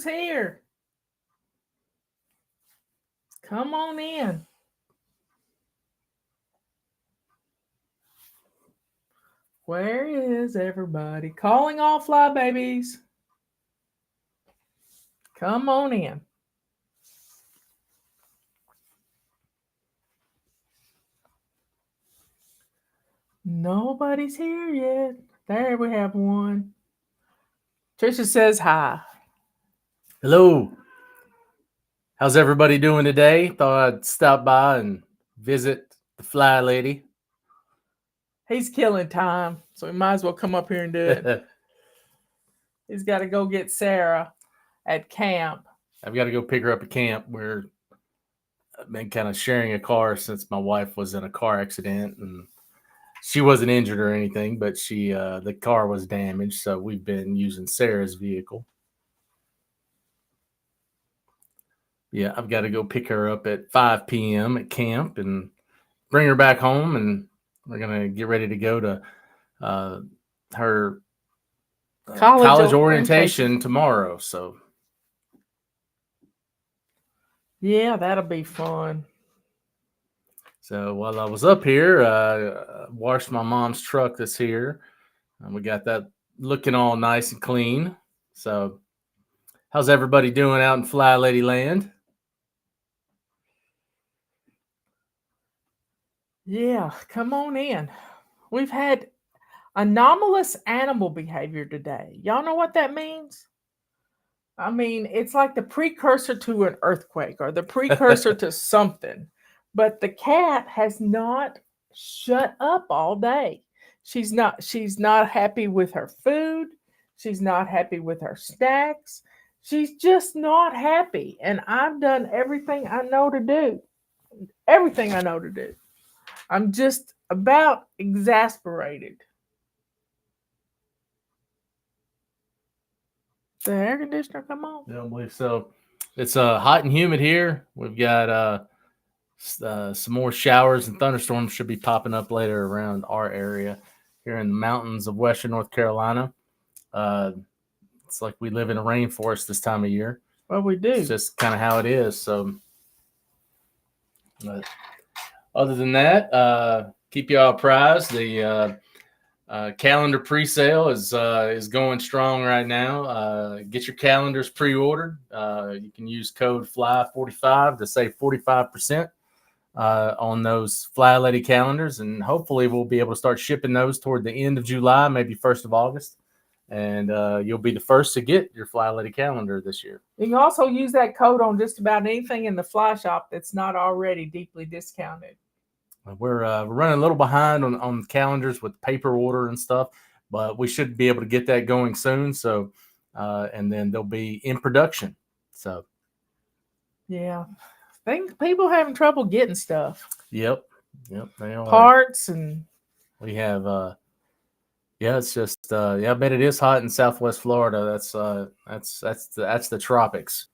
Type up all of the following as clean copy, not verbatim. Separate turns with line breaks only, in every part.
here. Come on in. Where is everybody? Calling all fly babies. Come on in. Nobody's here yet. There we have one. Trisha says hi.
Hello. How's everybody doing today? Thought I'd stop by and visit the fly lady.
He's killing time, so we might as well come up here and do it. He's got to go get Sarah at camp.
I've got to go pick her up at camp. I've been kind of sharing a car since my wife was in a car accident, and she wasn't injured or anything, but the car was damaged, so we've been using Sarah's vehicle. Yeah, I've got to go pick her up at 5 p.m. at camp and bring her back home, and we're going to get ready to go to her college orientation tomorrow. So,
yeah, that'll be fun.
So while I was up here, washed my mom's truck that's here, and we got that looking all nice and clean. So, how's everybody doing out in Fly Lady Land?
Yeah, come on in. We've had anomalous animal behavior today. Y'all know what that means? I mean, it's like the precursor to an earthquake or the precursor to something. But the cat has not shut up all day. She's not happy with her food. She's not happy with her snacks. She's just not happy. And I've done everything I know to do. Everything I know to do. I'm just about exasperated. The air conditioner come on?
I don't believe so. It's hot and humid here. We've got some more showers and thunderstorms should be popping up later around our area here in the mountains of western North Carolina. It's like we live in a rainforest this time of year.
Well, we do.
It's just kind of how it is. So, but other than that, keep y'all apprised. The calendar pre-sale is going strong right now. Get your calendars pre-ordered. You can use code FLY45 to save 45% on those Fly Lady calendars, and hopefully we'll be able to start shipping those toward the end of July, maybe 1st of August. And you'll be the first to get your Fly Lady calendar this year.
You can also use that code on just about anything in the fly shop that's not already deeply discounted.
We're running a little behind on calendars with paper order and stuff, but we should be able to get that going soon. So, and then they'll be in production. So,
yeah, I think people having trouble getting stuff.
Yep, they are.
Parts, and
we have. Yeah, it's just. I bet it is hot in Southwest Florida. That's the tropics.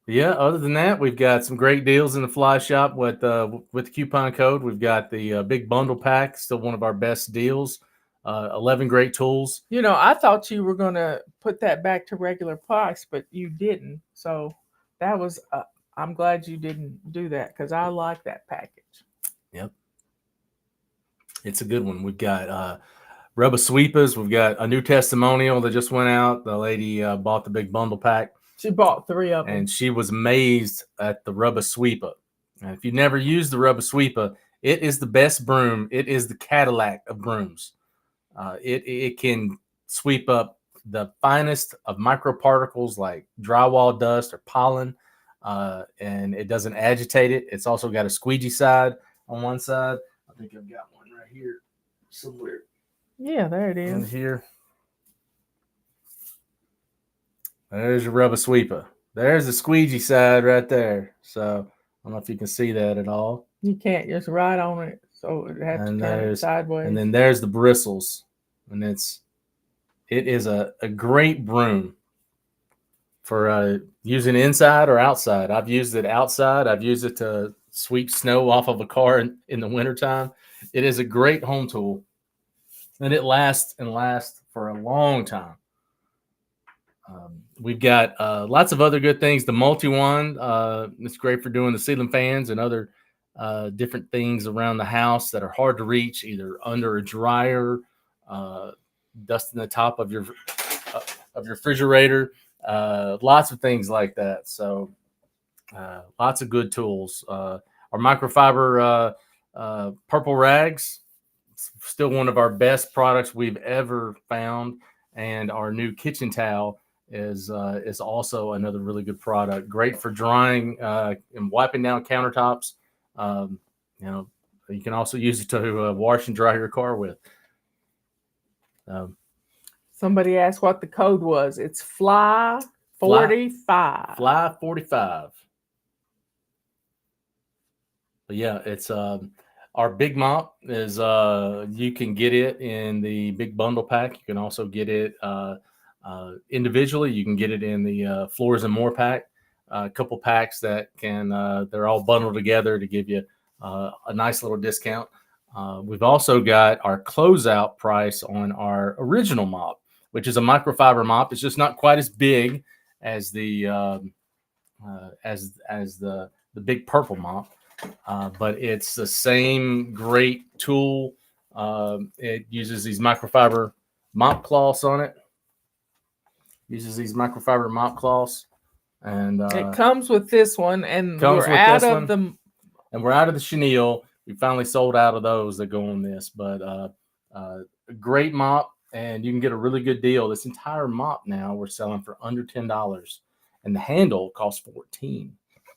Yeah, other than that, we've got some great deals in the fly shop with the coupon code. We've got the big bundle pack, still one of our best deals. 11 great tools.
You know, I thought you were going to put that back to regular price, but you didn't. So that was, I'm glad you didn't do that because I like that package.
Yep. It's a good one. We've got Rubber Sweepers. We've got a new testimonial that just went out. The lady bought the big bundle pack.
She bought 3 of them.
And she was amazed at the Rubber Sweeper. And if you've never used the Rubber Sweeper, it is the best broom. It is the Cadillac of brooms. It can sweep up the finest of microparticles like drywall dust or pollen, and it doesn't agitate it. It's also got a squeegee side on one side. I think I've got one right here somewhere.
Yeah, there it is.
In here. There's your Rubber Sweeper. There's the squeegee side right there. So I don't know if you can see that at all.
You can't, just right on it. So it has to turn sideways.
And then there's the bristles. And it is a great broom for using inside or outside. I've used it outside. I've used it to sweep snow off of a car in the wintertime. It is a great home tool. And it lasts for a long time. We've got lots of other good things. The multi-one, it's great for doing the ceiling fans and other different things around the house that are hard to reach, either under a dryer, dusting the top of your refrigerator, lots of things like that. So lots of good tools. Our microfiber purple rags, still one of our best products we've ever found, and our new kitchen towel is also another really good product. Great for drying and wiping down countertops. Um, you know, you can also use it to wash and dry your car with. Um,
Somebody asked what the code was. It's Fly
Fly
45.
Fly 45. But yeah, it's our big mop is you can get it in the big bundle pack. You can also get it individually. You can get it in the Floors and More pack. A couple packs that can they're all bundled together to give you a nice little discount. We've also got our closeout price on our original mop, which is a microfiber mop. It's just not quite as big as the the big purple mop, but it's the same great tool. It uses these microfiber mop cloths on it. Uses these microfiber mop cloths, and
It comes with this one, and
comes
we're
with
out
this
of
one. And we're out of the chenille. We finally sold out of those that go on this, but a great mop, and you can get a really good deal. This entire mop now we're selling for under $10, and the handle costs $14.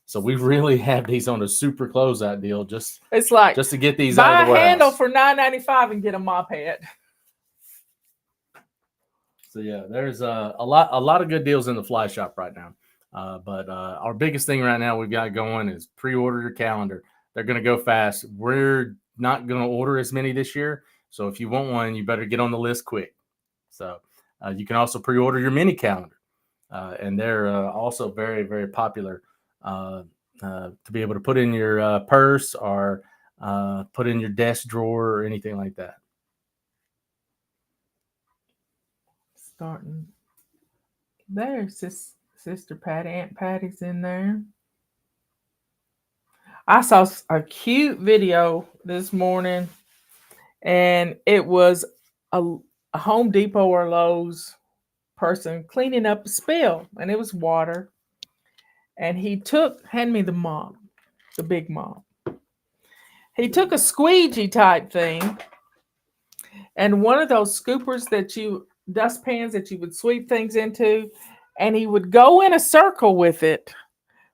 So we really have these on a super closeout deal, just
It's like
to get these
buy
out of the
a handle
warehouse.
for $9.95 and get a mop head.
So yeah, there's a lot of good deals in the fly shop right now. But our biggest thing right now we've got going is pre-order your calendar. They're going to go fast. We're not going to order as many this year, so if you want one, you better get on the list quick. So you can also pre-order your mini calendar, and they're also very, very popular to be able to put in your purse or put in your desk drawer or anything like that.
Starting there's Sister Patty, Aunt Patty's in there. I saw a cute video this morning, and it was a Home Depot or Lowe's person cleaning up a spill, and it was water. And he hand me the mop, the big mop. He took a squeegee type thing and one of those scoopers dustpans that you would sweep things into, and he would go in a circle with it,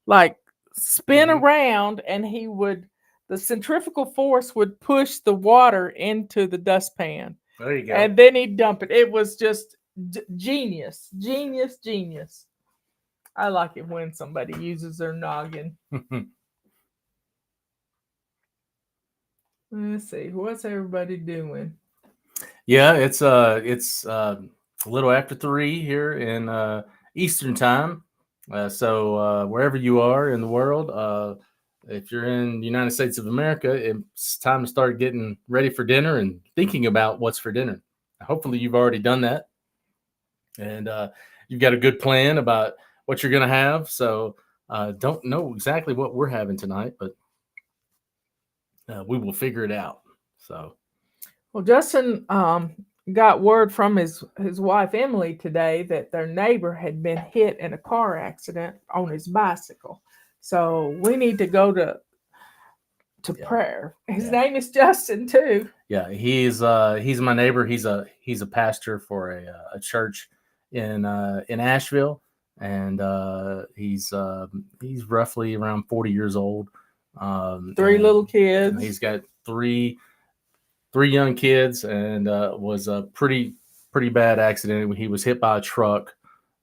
like spin around, and the centrifugal force would push the water into the dustpan.
There you go.
And then he'd dump it. It was just genius, genius, genius. I like it when somebody uses their noggin. Let's see, what's everybody doing?
Yeah, it's a little after 3 here in Eastern time. So wherever you are in the world, if you're in the United States of America, it's time to start getting ready for dinner and thinking about what's for dinner. Hopefully, you've already done that, and you've got a good plan about what you're going to have. So don't know exactly what we're having tonight, but we will figure it out. So.
Well, Justin got word from his wife Emily today that their neighbor had been hit in a car accident on his bicycle. So we need to go to prayer. His name is Justin too.
Yeah, he's my neighbor. He's a pastor for a church in Asheville, and he's roughly around 40 years old.
3 little kids.
He's got three young kids, and was a pretty bad accident. He was hit by a truck,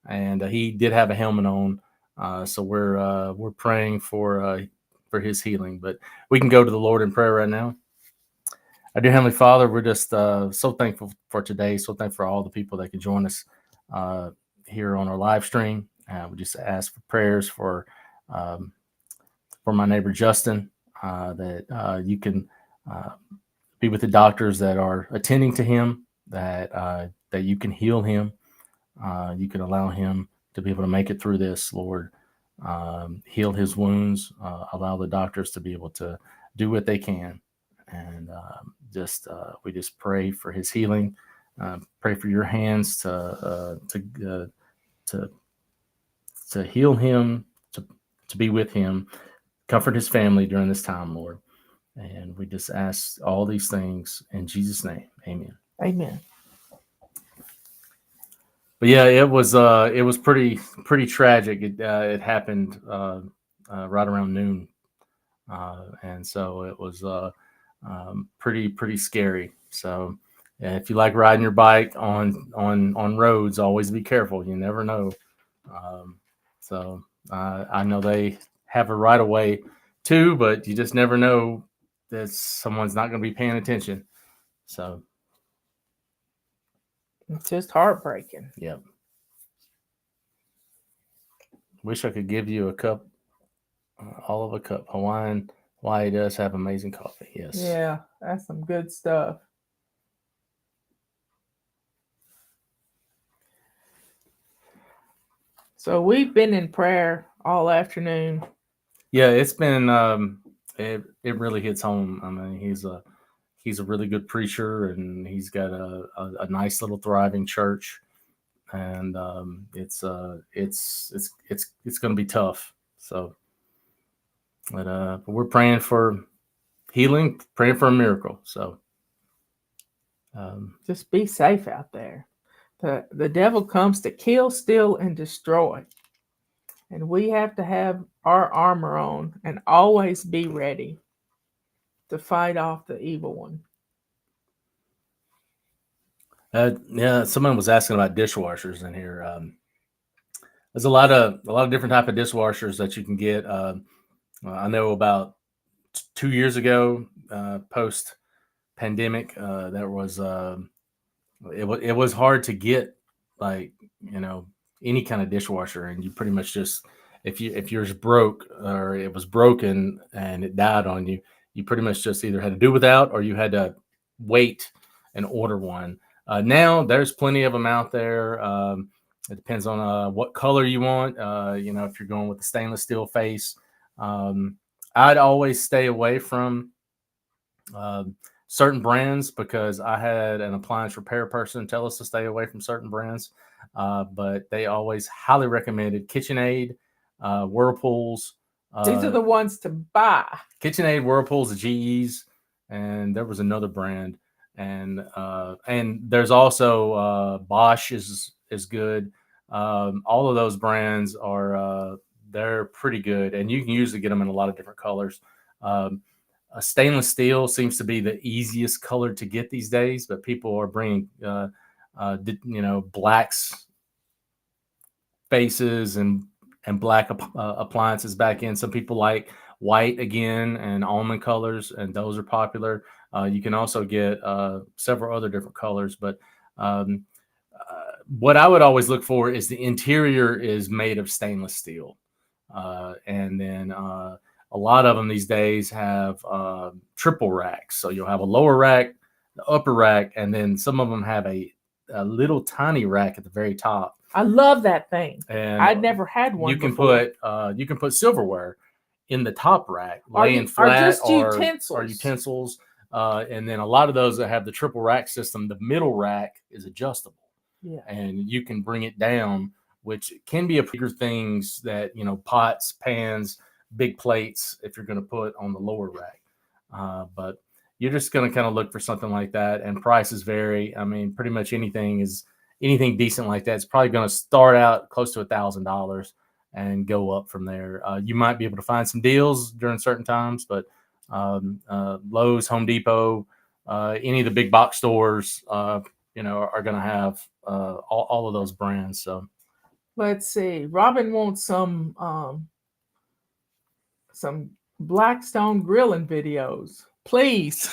and he did have a helmet on. So we're praying for his healing. But we can go to the Lord in prayer right now. Our dear Heavenly Father, we're just so thankful for today. So thankful for all the people that can join us here on our live stream. We just ask for prayers for my neighbor Justin, that you can be with the doctors that are attending to him, that you can heal him, you could allow him to be able to make it through this, Lord. Heal his wounds, allow the doctors to be able to do what they can. And just we just pray for his healing. Pray for your hands to to heal him, to be with him, comfort his family during this time, Lord. And we just ask all these things in Jesus' name. Amen.
Amen.
But yeah, it was pretty tragic. It happened right around noon, and so it was pretty scary. So if you like riding your bike on roads, always be careful. You never know. So I know they have a right of way too, but you just never know that someone's not going to be paying attention. So
It's just heartbreaking.
yeah. Wish I could give you a cup, all of a cup. Hawaii does have amazing coffee. Yes.
Yeah, that's some good stuff. So we've been in prayer all afternoon.
Yeah, it's been it really hits home. I mean, he's a really good preacher, and he's got a nice little thriving church, and it's going to be tough. So, but we're praying for healing, praying for a miracle. So,
Just be safe out there. The devil comes to kill, steal, and destroy. And we have to have our armor on and always be ready to fight off the evil one.
yeah, someone was asking about dishwashers in here. There's a lot of different type of dishwashers that you can get. I know about 2 years ago, post pandemic, there was it was hard to get, like, any kind of dishwasher, and you pretty much just, if yours broke or it was broken and it died on you, you pretty much just either had to do without or you had to wait and order one. Now there's plenty of them out there. It depends on what color you want. If you're going with the stainless steel face, I'd always stay away from certain brands, because I had an appliance repair person tell us to stay away from certain brands. But they always highly recommended KitchenAid, Whirlpools.
These are the ones to buy.
KitchenAid, Whirlpools, the GEs, and there was another brand, and there's also Bosch is good. All of those brands are they're pretty good, and you can usually get them in a lot of different colors. Stainless steel seems to be the easiest color to get these days, but people are bringing blacks faces and black appliances back in. Some people like white again and almond colors, and those are popular. You can also get several other different colors, but what I would always look for is the interior is made of stainless steel, and then a lot of them these days have triple racks. So you'll have a lower rack, the upper rack, and then some of them have a little tiny rack at the very top.
I love that thing.
And
I'd never had one.
You can
before.
put silverware in the top rack, laying
or
flat,
just utensils.
or utensils. And then a lot of those that have the triple rack system, the middle rack is adjustable.
Yeah.
And you can bring it down, which can be a bigger things that, pots, pans, big plates, if you're going to put on the lower rack. But you're just going to kind of look for something like that, and prices vary. I mean, pretty much anything decent like that, it's probably going to start out close to $1,000 and go up from there. You might be able to find some deals during certain times, but Lowe's, Home Depot, any of the big box stores, are going to have all of those brands. So
let's see. Robin wants some Blackstone grilling videos, please.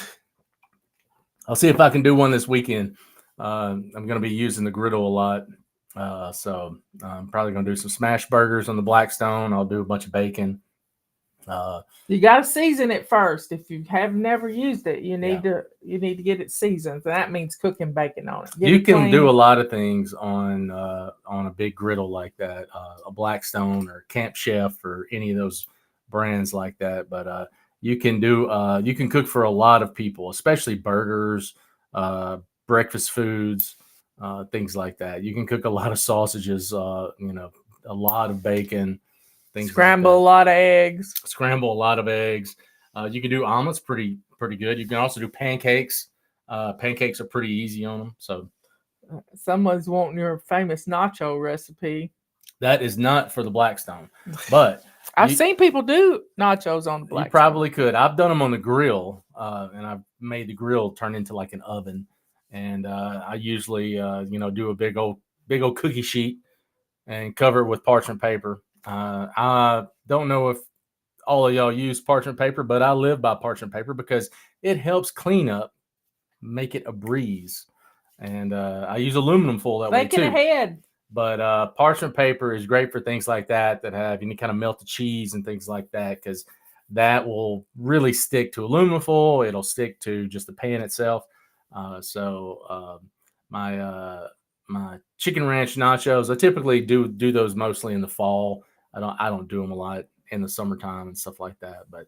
I'll see if I can do one this weekend. I'm going to be using the griddle a lot. So I'm probably going to do some smash burgers on the Blackstone. I'll do a bunch of bacon.
You got to season it first. If you have never used it,
Yeah.
you need to get it seasoned. So that means cooking bacon on it. Get
You
it
can do
clean.
a lot of things on a big griddle like that, a Blackstone or Camp Chef or any of those brands like that. But you can cook for a lot of people, especially burgers, uh, breakfast foods, things like that. You can cook a lot of sausages, a lot of bacon, things like
Scramble a
that.
lot of eggs.
Scramble a lot of eggs. You can do omelets pretty good. You can also do pancakes. Pancakes are pretty easy on them. So
Someone's wanting your famous nacho recipe.
that is not for the Blackstone, but
I've
you
seen people do nachos on the
you
Blackstone.
probably could. I've done them on the grill, and I've made the grill turn into like an oven. And I usually do a big old cookie sheet and cover it with parchment paper. I don't know if all of y'all use parchment paper, but I live by parchment paper because it helps clean up, make it a breeze. And I use aluminum foil that way
Thinking
too.
ahead.
But parchment paper is great for things like that have any kind of melted cheese and things like that, because that will really stick to aluminum foil. It'll stick to just the pan itself. So my my chicken ranch nachos, I typically do those mostly in the fall. I don't do them a lot in the summertime and stuff like that. But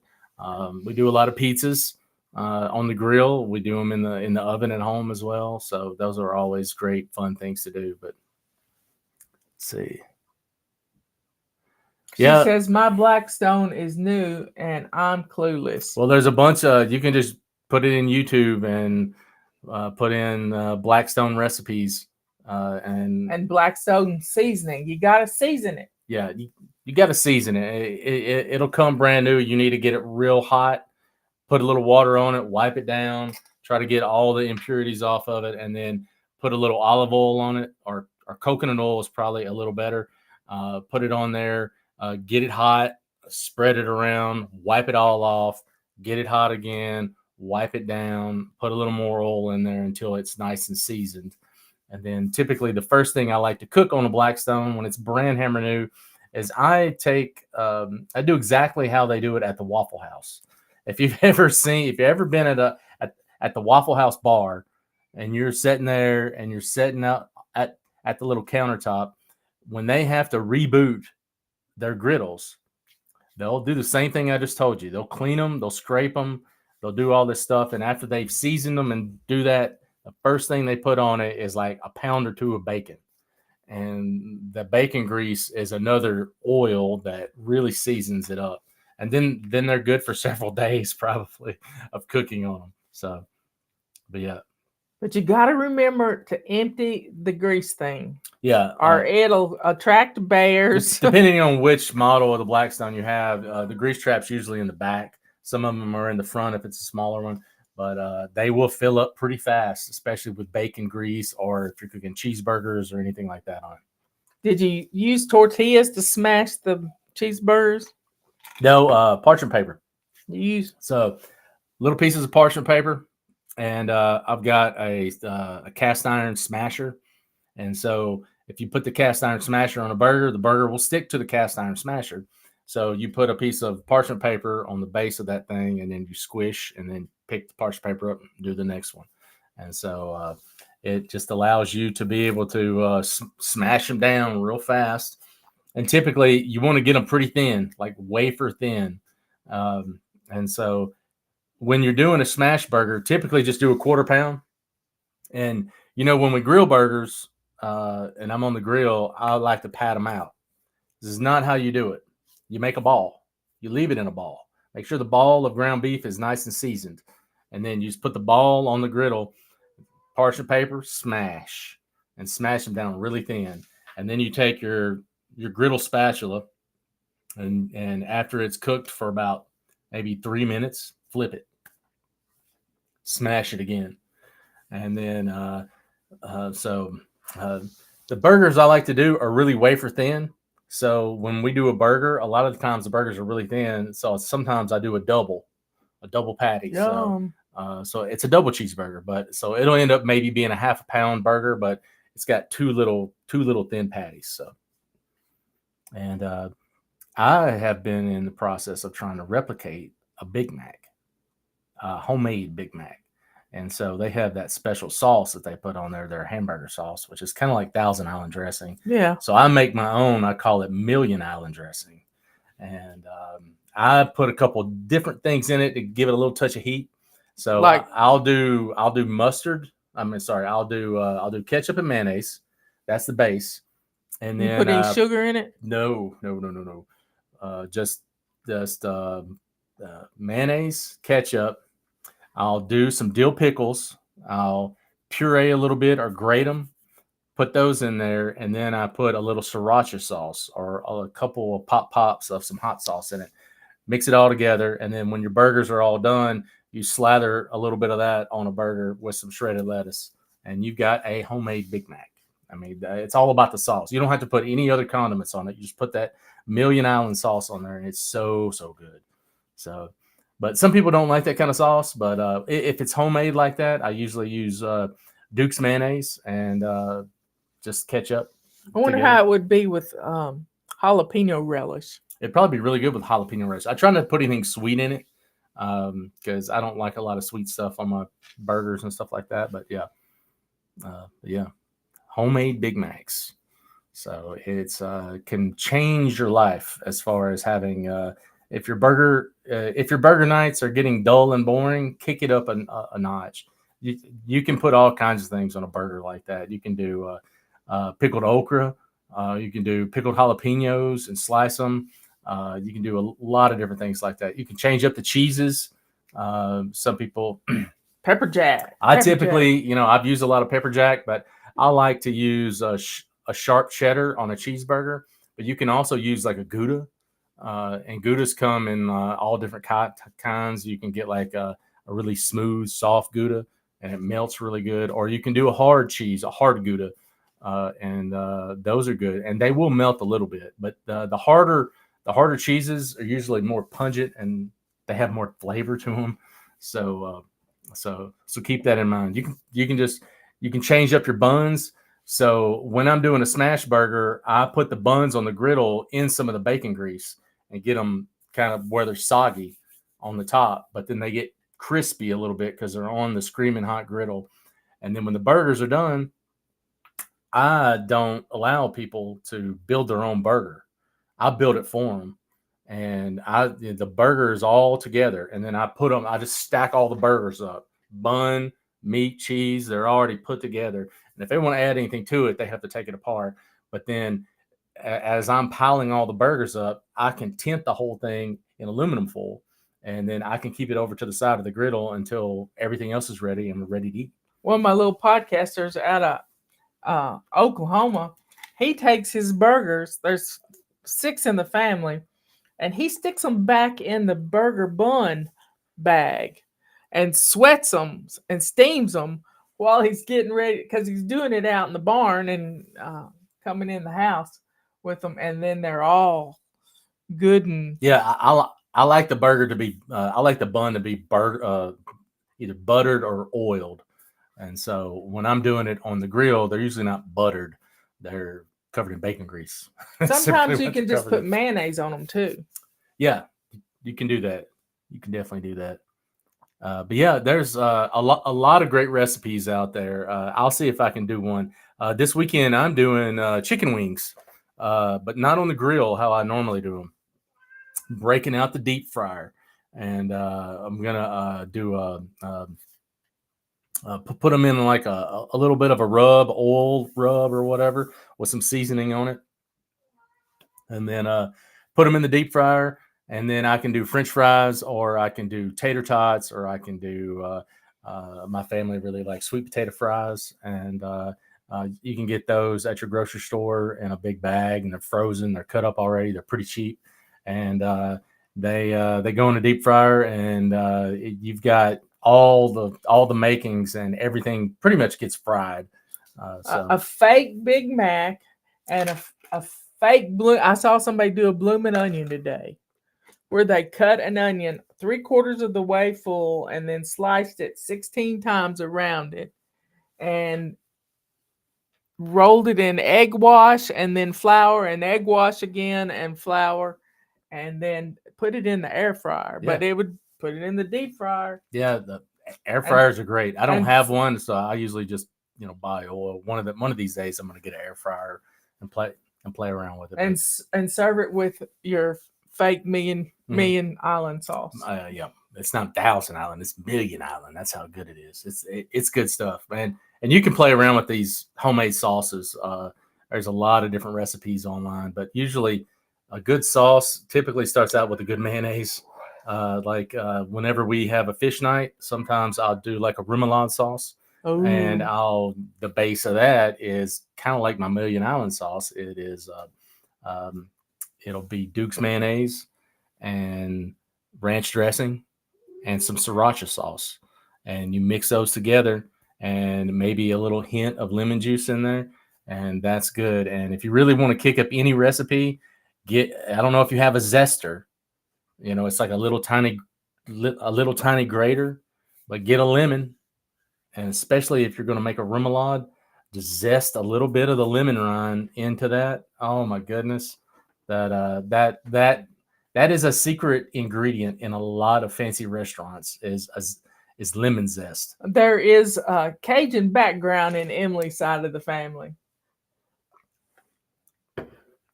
we do a lot of pizzas on the grill. We do them in the oven at home as well. So those are always great fun things to do. But see.
She
Yeah.
says my Blackstone is new and I'm clueless.
Well, there's a bunch of, you can just put it in YouTube and put in Blackstone recipes. And
Blackstone seasoning. You got to season it.
yeah, you got to season it. It'll come brand new. You need to get it real hot, put a little water on it, wipe it down, try to get all the impurities off of it, and then put a little olive oil on it, or coconut oil is probably a little better. Put it on there, get it hot, spread it around, wipe it all off, get it hot again, wipe it down, put a little more oil in there until it's nice and seasoned. And then typically the first thing I like to cook on a Blackstone when it's brand hammer new is I do exactly how they do it at the Waffle House. If you've ever been at the Waffle House bar and you're sitting there and you're sitting out at the little countertop, when they have to reboot their griddles, they'll do the same thing I just told you. They'll clean them, they'll scrape them, they'll do all this stuff. And after they've seasoned them and do that, the first thing they put on it is like a pound or two of bacon. And the bacon grease is another oil that really seasons it up. And then they're good for several days probably of cooking on them. So, but yeah.
But you got to remember to empty the grease thing,
Yeah.
or it'll attract bears.
Depending on which model of the Blackstone you have, the grease trap's usually in the back. Some of them are in the front if it's a smaller one, but they will fill up pretty fast, especially with bacon grease or if you're cooking cheeseburgers or anything like that on it.
Did you use tortillas to smash the cheeseburgers?
No, parchment paper.
You use
So little pieces of parchment paper, and I've got a cast iron smasher. And so if you put the cast iron smasher on a burger, the burger will stick to the cast iron smasher. So you put a piece of parchment paper on the base of that thing, and then you squish, and then pick the parchment paper up and do the next one. And so it just allows you to be able to smash them down real fast. And typically you want to get them pretty thin, like wafer thin. And so when you're doing a smash burger, typically just do a quarter pound. And, when we grill burgers and I'm on the grill, I like to pat them out. This is not how you do it. You make a ball. You leave it in a ball. Make sure the ball of ground beef is nice and seasoned. And then you just put the ball on the griddle, parchment paper, smash, and smash them down really thin. And then you take your griddle spatula, and after it's cooked for about maybe 3 minutes, flip it, smash it again. And then the burgers I like to do are really wafer thin. So when we do a burger, a lot of the times the burgers are really thin. So sometimes I do a double patty.
Yum.
So it's a double cheeseburger, but so it'll end up maybe being a half a pound burger, but it's got two little thin patties. So, and I have been in the process of trying to replicate a Big Mac, a homemade Big Mac. And so they have that special sauce that they put on there, their hamburger sauce, which is kind of like Thousand Island dressing.
Yeah.
So I make my own. I call it Million Island dressing, and I put a couple different things in it to give it a little touch of heat. So
Like
I'll do mustard. I mean, sorry, I'll do ketchup and mayonnaise. That's the base, and
you
then
put any sugar in it?
no. Just mayonnaise, ketchup. I'll do some dill pickles. I'll puree a little bit or grate them, put those in there, and then I put a little sriracha sauce or a couple of pops of some hot sauce in it. Mix it all together, and then when your burgers are all done, you slather a little bit of that on a burger with some shredded lettuce, and you've got a homemade Big Mac. I mean, it's all about the sauce. You don't have to put any other condiments on it. You just put that Million Island sauce on there, and it's so good. So, but some people don't like that kind of sauce. But if it's homemade like that, I usually use Duke's mayonnaise and just ketchup
I wonder
together.
how it would be with jalapeno relish.
It'd probably be really good with jalapeno relish. I try not to put anything sweet in it because I don't like a lot of sweet stuff on my burgers and stuff like that. But yeah, homemade Big Macs. So it's can change your life as far as having if your burger nights are getting dull and boring, kick it up a notch. You can put all kinds of things on a burger like that. You can do pickled okra. You can do pickled jalapenos and slice them. You can do a lot of different things like that. You can change up the cheeses. Some people,
Pepper jack.
I
Pepper
typically,
jack.
I've used a lot of pepper jack, but I like to use a sharp cheddar on a cheeseburger. But you can also use like a Gouda, and Goudas come in all different kinds. You can get like a really smooth, soft Gouda, and it melts really good. Or you can do a hard cheese, a hard Gouda, and those are good, and they will melt a little bit. But the harder cheeses are usually more pungent and they have more flavor to them. So keep that in mind. You can change up your buns. So when I'm doing a smash burger, I put the buns on the griddle in some of the bacon grease and get them kind of where they're soggy on the top, but then they get crispy a little bit because they're on the screaming hot griddle. And then when the burgers are done, I don't allow people to build their own burger. I build it for them, and the burgers all together, and then I put them. I just stack all the burgers up, bun, meat, cheese. They're already put together, and if they want to add anything to it, they have to take it apart. But then, as I'm piling all the burgers up, I can tint the whole thing in aluminum foil, and then I can keep it over to the side of the griddle until everything else is ready and we're ready to eat.
One of my little podcasters out of Oklahoma, he takes his burgers. There's 6 in the family, and he sticks them back in the burger bun bag and sweats them and steams them while he's getting ready because he's doing it out in the barn and coming in the house with them, and then they're all good and
Yeah, I like the burger to be. I like the bun to be either buttered or oiled. And so when I'm doing it on the grill, they're usually not buttered. They're covered in bacon grease. That's simply
sometimes you
what they're
can just
covered
put
in.
mayonnaise on them too.
Yeah, you can do that. You can definitely do that. But yeah, there's a lot of great recipes out there. I'll see if I can do one. This weekend I'm doing chicken wings, but not on the grill how I normally do them. Breaking out the deep fryer, and I'm gonna do put them in like a little bit of a oil rub or whatever, with some seasoning on it, and then put them in the deep fryer. And then I can do French fries, or I can do tater tots, or I can do. My family really likes sweet potato fries, and you can get those at your grocery store in a big bag, and they're frozen. They're cut up already. They're pretty cheap, and they go in a deep fryer, and you've got all the makings, and everything pretty much gets fried.
A fake Big Mac and a fake blue. I saw somebody do a blooming onion today, where they cut an onion 3/4 of the way full and then sliced it 16 times around it and rolled it in egg wash and then flour and egg wash again and flour and then put it in the air fryer. But
Yeah.
it would put it in the deep fryer.
Yeah, the air
And
fryers are great. I don't
and
have one, so I usually just buy oil. One of these days, I'm gonna get an air fryer and play around with it.
and serve it with your fake
Mhm.
million island sauce.
Yeah, it's not Thousand Island, it's Million Island. That's how good it is. It's good stuff, man. And you can play around with these homemade sauces. There's a lot of different recipes online, but usually a good sauce typically starts out with a good mayonnaise. Whenever we have a fish night, sometimes I'll do like a remoulade sauce, and the base of that is kind of like my Million Island sauce. It is um, it'll be Duke's mayonnaise and ranch dressing and some sriracha sauce, and you mix those together, and maybe a little hint of lemon juice in there, and that's good. And if you really want to kick up any recipe, I don't know if you have a zester. It's like a little tiny grater, but get a lemon, and especially if you're going to make a remoulade, just zest a little bit of the lemon rind into that. Oh my goodness, that is a secret ingredient in a lot of fancy restaurants. Is lemon zest.
There is a Cajun background in Emily's side of the family.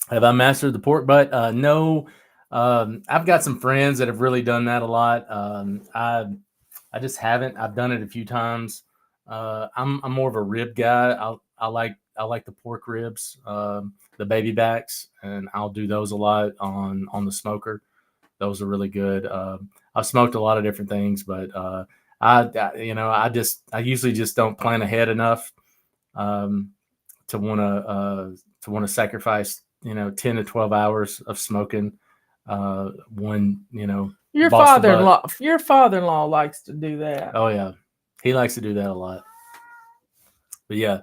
Have I mastered the pork butt? No. I've got some friends that have really done that a lot. I just haven't. I've done it a few times. I'm more of a rib guy. I like the pork ribs, the baby backs, and I'll do those a lot on the smoker. Those are really good. I've smoked a lot of different things, but I usually just don't plan ahead enough to want to sacrifice 10 to 12 hours of smoking when
Your father-in-law likes to do that.
Oh yeah, he likes to do that a lot. But yeah,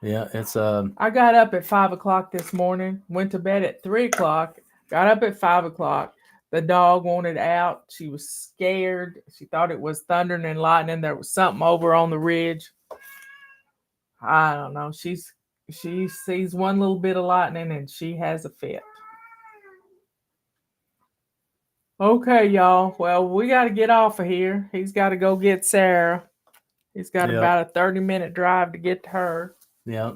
it's
I got up at 5 o'clock this morning, went to bed at 3 o'clock, got up at 5 o'clock. The dog wanted out. She was scared. She thought it was thundering and lightning. There was something over on the ridge. I don't know. She sees one little bit of lightning and she has a fit. Okay, y'all. Well, we got to get off of here. He's got to go get Sarah. He's got about a 30-minute drive to get to her.
Yeah.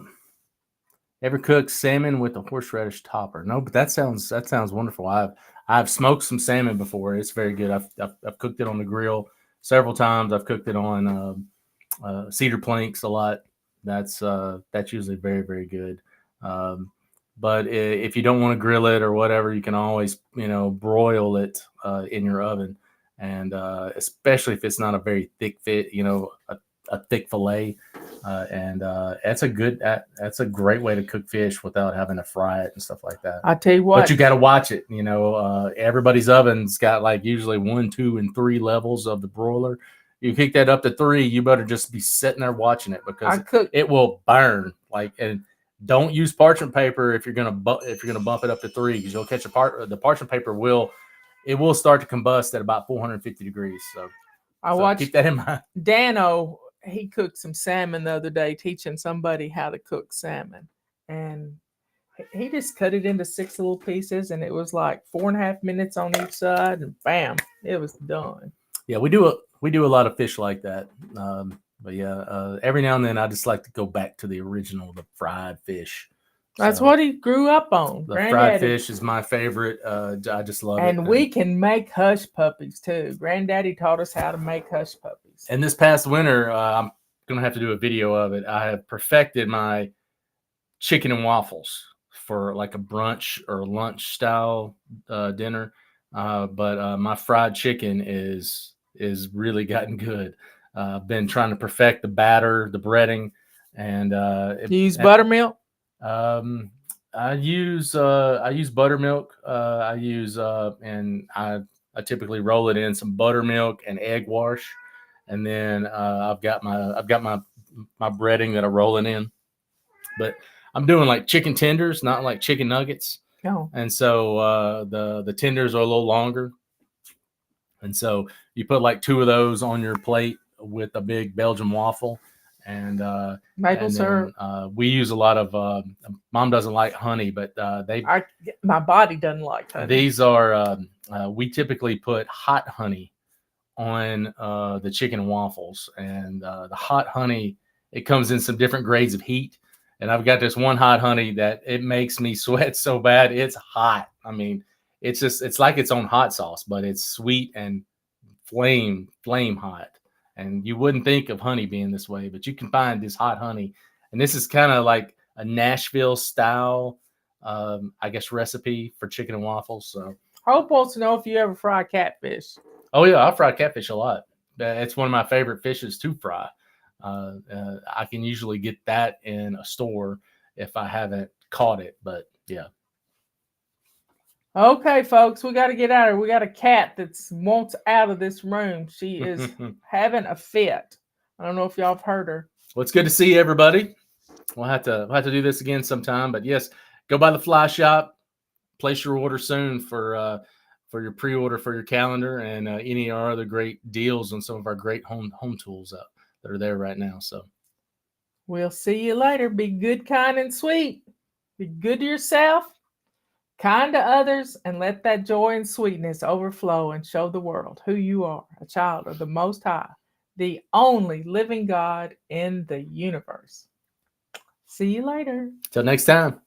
Ever cooked salmon with a horseradish topper? No, but that sounds wonderful. I've smoked some salmon before. It's very good. I've cooked it on the grill several times. I've cooked it on cedar planks a lot. That's usually very, very good. But if you don't want to grill it or whatever, you can always broil it in your oven, and especially if it's not a very thick a thick fillet. That's a great way to cook fish without having to fry it and stuff like that.
I tell you what,
but you got to watch it. Everybody's oven's got like usually 1, 2, and 3 levels of the broiler. You kick that up to 3, you better just be sitting there watching it because it will burn. And don't use parchment paper if you're gonna bump it up to 3 because you'll catch the parchment paper will start to combust at about 450 degrees. So watched keep that in mind.
Dano, he cooked some salmon the other day, teaching somebody how to cook salmon, and he just cut it into 6 little pieces, and it was like 4.5 minutes on each side, and bam, it was done.
Yeah, we do a lot of fish like that. But yeah, every now and then I just like to go back to the original, the fried fish.
That's what he grew up on.
The fried fish is my favorite. I just love it.
And we can make hush puppies too. Granddaddy taught us how to make hush puppies.
And this past winter, I'm going to have to do a video of it. I have perfected my chicken and waffles for like a brunch or lunch style dinner. But my fried chicken is really gotten good. I've been trying to perfect the batter, the breading, and
you use buttermilk.
I use buttermilk. And I typically roll it in some buttermilk and egg wash, and then I've got my breading that I roll it in. But I'm doing like chicken tenders, not like chicken nuggets.
Oh.
And so the tenders are a little longer, and so you put like 2 of those on your plate with a big Belgian waffle, and
Maple syrup.
we use a lot of. Mom doesn't like honey, but
My body doesn't like honey.
these are we typically put hot honey on the chicken and waffles, and the hot honey, it comes in some different grades of heat. And I've got this one hot honey that it makes me sweat so bad. It's hot. I mean, it's like its own hot sauce, but it's sweet and flame hot. And you wouldn't think of honey being this way, but you can find this hot honey, and this is kind of like a Nashville style, I guess, recipe for chicken and waffles. So
Hope wants to know if you ever fry catfish.
oh yeah, I fry catfish a lot. It's one of my favorite fishes to fry. I can usually get that in a store if I haven't caught it, but yeah.
Okay, folks, we got to get out of here. We got a cat that wants out of this room. She is having a fit. I don't know if y'all have heard her.
Well, it's good to see everybody. We'll have to do this again sometime. But yes, go by the fly shop. Place your order soon for your pre-order for your calendar and any of our other great deals on some of our great home tools that are there right now. So
we'll see you later. Be good, kind, and sweet. Be good to yourself, kind to others, and let that joy and sweetness overflow and show the world who you are, a child of the Most High, the only living God in the universe. See you later.
Till next time.